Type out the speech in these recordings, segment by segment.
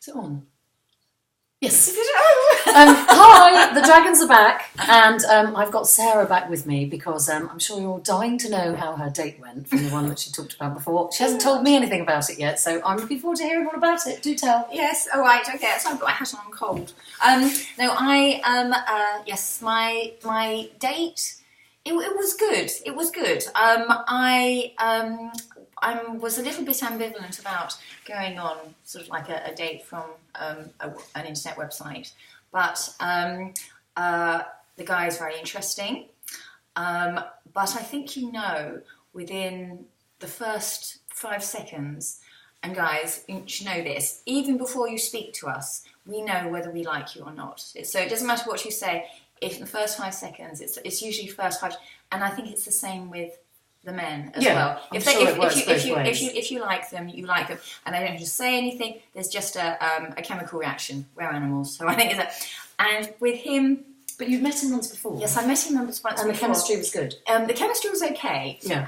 Is it on? Yes. Hi, the dragons are back, and I've got Sarah back with me because I'm sure you're all dying to know how her date went from the one that she talked about before. She hasn't told me anything about it yet, so I'm looking forward to hearing all about it. Do tell. Yes, all right, okay, so I've got my hat on, I'm cold. Yes, my date, it was good, it was good. I was a little bit ambivalent about going on sort of like a date from an internet website, but the guy is very interesting. But I think within the first 5 seconds, and guys, you should know this, even before you speak to us, we know whether we like you or not. So it doesn't matter what you say, if in the first 5 seconds, it's usually first 5, and I think it's the same with the men as well. If you like them, you like them, and they don't have to say anything. There's just a chemical reaction. We're animals, so I think it's that. And with him, but you've met him once before. Yes, I met him once before. And the chemistry was good. The chemistry was okay. Yeah.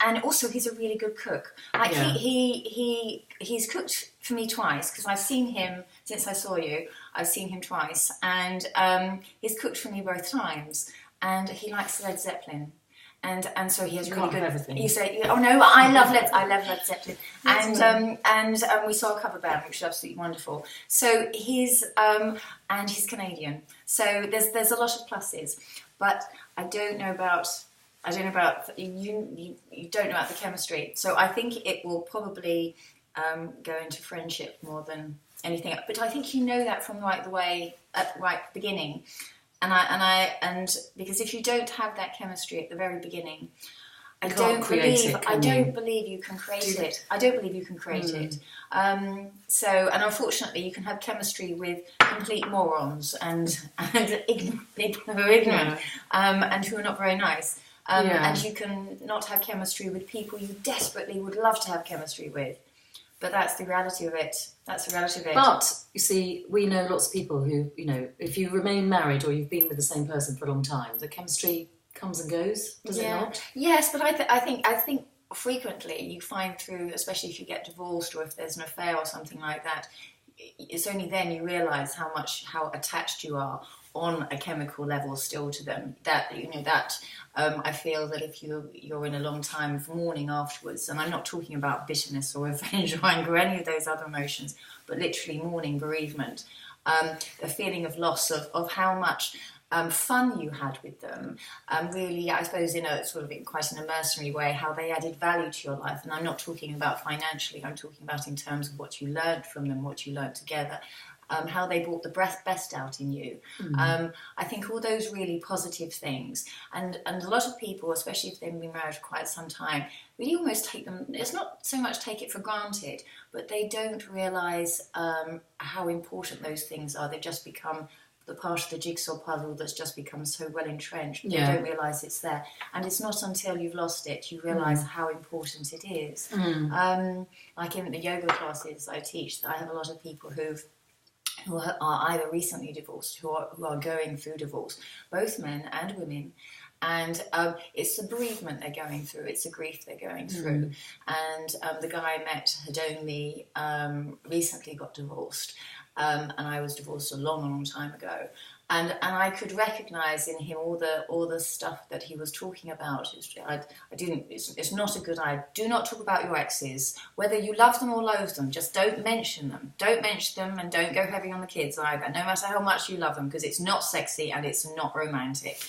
And also he's a really good cook. Like he's cooked for me twice because I've seen him since I saw you. I've seen him twice, and he's cooked for me both times. And he likes Led Zeppelin. And so he has really good. Everything. You say, oh no, I love Led Zeppelin, and we saw a cover band, which was absolutely wonderful. So he's Canadian, so there's a lot of pluses, but I don't know about you. You don't know about the chemistry. So I think it will probably go into friendship more than anything. But I think you know that from right at the right beginning. And because if you don't have that chemistry at the very beginning, I don't believe you can create it. I don't believe you can create it. So unfortunately, you can have chemistry with complete morons and people who are ignorant and who are not very nice. And you can not have chemistry with people you desperately would love to have chemistry with. But that's the reality of it. But, you see, we know lots of people who, if you remain married or you've been with the same person for a long time, the chemistry comes and goes, does it not? Yes, but I think frequently you find through, especially if you get divorced or if there's an affair or something like that, it's only then you realise how attached you are on a chemical level still to them. I feel that if you're in a long time of mourning afterwards, and I'm not talking about bitterness or revenge or anger or any of those other emotions, but literally mourning bereavement, the feeling of loss of how much fun you had with them, really, I suppose, in a sort of quite an mercenary way, how they added value to your life. And I'm not talking about financially, I'm talking about in terms of what you learned from them, what you learned together, how they brought the best out in you. I think all those really positive things, and a lot of people, especially if they've been married for quite some time, really almost take them, it's not so much take it for granted, but they don't realise how important those things are. They've just become the part of the jigsaw puzzle that's just become so well entrenched. They don't realise it's there. And it's not until you've lost it you realise how important it is. Like in the yoga classes I teach, I have a lot of people who are either recently divorced, who are going through divorce, both men and women. And it's the bereavement they're going through, it's the grief they're going through. And the guy I met had only recently got divorced. And I was divorced a long time ago, and I could recognise in him all the stuff that he was talking about. It's not a good idea. Do not talk about your exes, whether you love them or loathe them. Just don't mention them. Don't mention them, and don't go heavy on the kids either. No matter how much you love them, because it's not sexy and it's not romantic.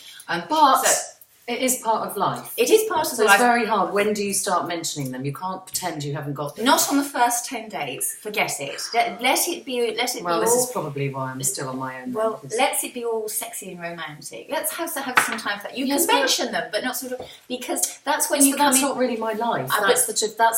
It is part of life. It is part of life. It's very hard. When do you start mentioning them? You can't pretend you haven't got them. Not on the first 10 days. Forget it. Let it be. Well, this is probably why I'm still on my own. Well, let it be all sexy and romantic. Let's have some time for that. You can mention them, but not sort of, because that's when you come That's not really my life. That's the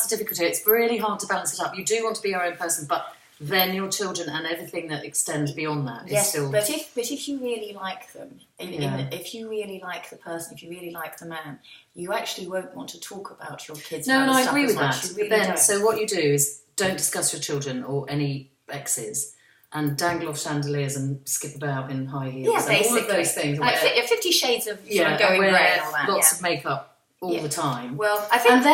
difficulty. It's really hard to balance it up. You do want to be your own person, but then your children and everything that extends beyond that is still... but if you really like them, if you really like the person, if you really like the man, you actually won't want to talk about your kids. No, I agree with that. Really but then, so what you do is don't discuss your children or any exes, and dangle off chandeliers and skip about in high heels and all of those things. Like 50 Shades of going grey and all that. Lots of makeup all the time. Well, I think...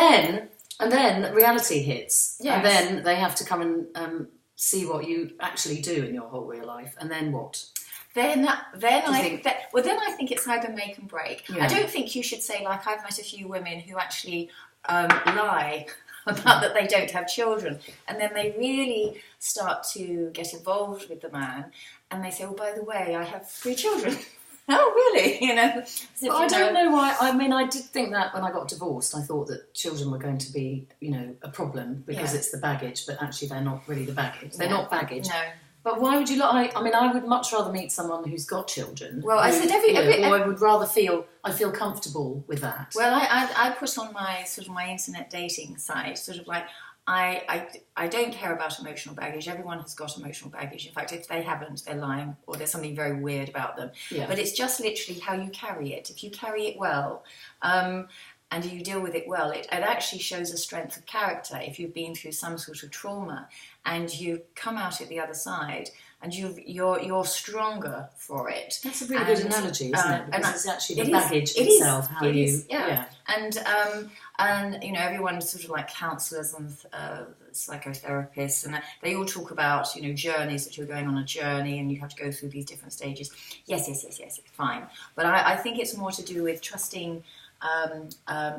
And then reality hits. Yes. And then they have to come and see what you actually do in your whole real life, and then what? Then I think it's either make and break. Yeah. I don't think you should say, like, I've met a few women who actually lie about that they don't have children, and then they really start to get involved with the man, and they say, oh, by the way, I have 3 children. Oh, really? You know? Well, I don't know why. I mean, I did think that when I got divorced, I thought that children were going to be, you know, a problem because it's the baggage, but actually they're not really the baggage. They're not baggage. No. But why would you like? I mean, I would much rather meet someone who's got children. Well, I said or I would rather I feel comfortable with that. Well, I put on my sort of my internet dating site, sort of like, I don't care about emotional baggage. Everyone has got emotional baggage. In fact, if they haven't, they're lying or there's something very weird about them. Yeah. But it's just literally how you carry it. If you carry it well, and you deal with it well, it actually shows a strength of character. If you've been through some sort of trauma and you come out at the other side and you're stronger for it. That's a really good analogy, isn't it? Because it's actually the baggage it itself. Is, yeah. And you know, everyone sort of like counsellors and psychotherapists, and they all talk about, you know, journeys, that you're going on a journey and you have to go through these different stages. Yes, fine. But I think it's more to do with trusting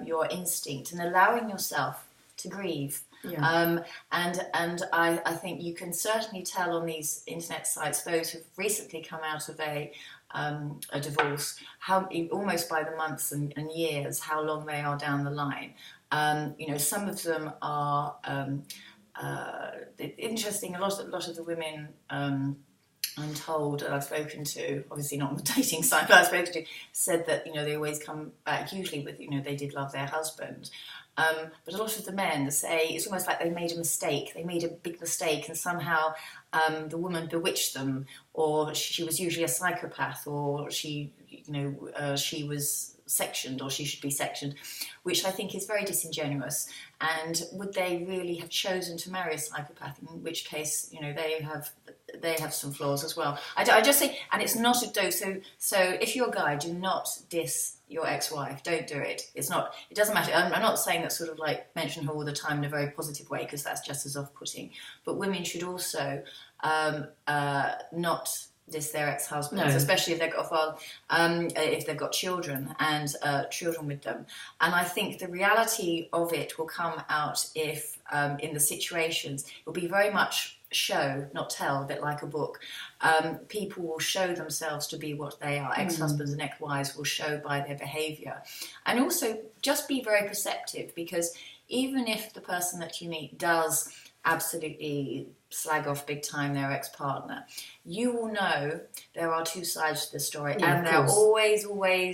your instinct and allowing yourself to grieve. Yeah. And I think you can certainly tell on these internet sites, those who've recently come out of a divorce, how almost by the months and years, how long they are down the line. You know, some of them are interesting. A lot of the women, I'm told, that I've spoken to, obviously not on the dating site, but I've spoken to, said that, you know, they always come back usually with, you know, they did love their husband. But a lot of the men say it's almost like they made a mistake. They made a big mistake, and somehow the woman bewitched them, or she was usually a psychopath, or she was sectioned, or she should be sectioned, which I think is very disingenuous. And would they really have chosen to marry a psychopath? In which case, you know, they have some flaws as well. I just say, and it's not a dose. So if you're a guy, do not diss your ex-wife. Don't do it. It doesn't matter. I'm not saying that sort of like mention her all the time in a very positive way, because that's just as off-putting. But women should also not diss their ex-husbands, especially if they've got children and children with them. And I think the reality of it will come out if in the situations, it will be very much show, not tell, a bit like a book. People will show themselves to be what they are. Ex-husbands and ex-wives will show by their behaviour. And also just be very perceptive, because even if the person that you meet does absolutely slag off big time their ex-partner, you will know there are 2 sides to the story, and there always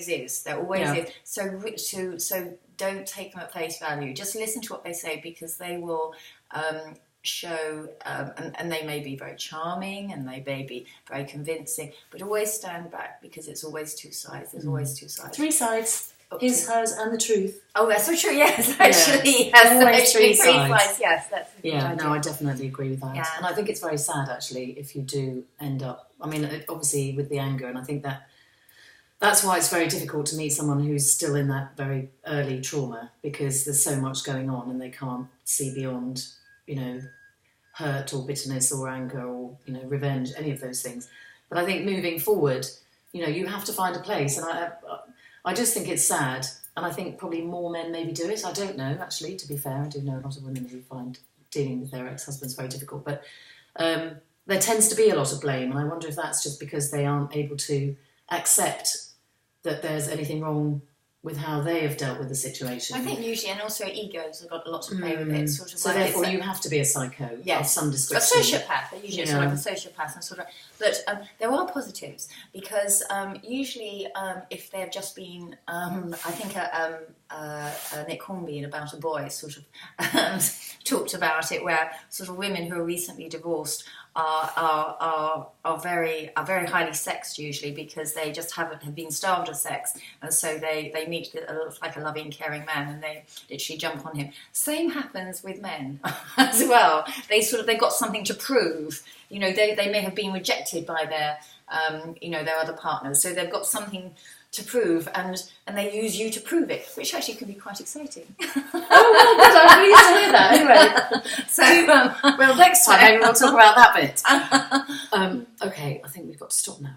is. There always is. So don't take them at face value. Just listen to what they say, because they will show, and they may be very charming and they may be very convincing, but always stand back, because it's always 2 sides. There's always 2 sides. 3 sides. His, hers, and the truth. Oh, that's so true. Yes, actually, yes, always 3 sides. Yes, that's a good idea. No, I definitely agree with that. Yeah. And I think it's very sad, actually, if you do end up. I mean, obviously with the anger, and I think that's why it's very difficult to meet someone who's still in that very early trauma, because there's so much going on and they can't see beyond, you know, hurt or bitterness or anger or, you know, revenge, any of those things. But I think moving forward, you know, you have to find a place, and I just think it's sad, and I think probably more men maybe do it. I don't know, actually, to be fair. I do know a lot of women who find dealing with their ex-husbands very difficult, but there tends to be a lot of blame, and I wonder if that's just because they aren't able to accept that there's anything wrong with how they have dealt with the situation. I think usually, and also egos have got a lot to play with it. Sort of, so therefore you have to be a psycho of some description. A sociopath, usually sort of a sociopath, and sort of. But there are positives, because usually if they've just been, I think Nick Hornby in About a Boy sort of talked about it, where sort of women who are recently divorced are very highly sexed usually, because they just have been starved of sex, and so they meet like a loving, caring man, and they literally jump on him. Same happens with men as well. They've got something to prove. You know, they may have been rejected by their their other partners, so they've got something to prove, and they use you to prove it, which actually can be quite exciting. Oh, well, good. I'm pleased to hear that. Anyway, So, well, next time maybe we'll talk about that bit. Okay, I think we've got to stop now.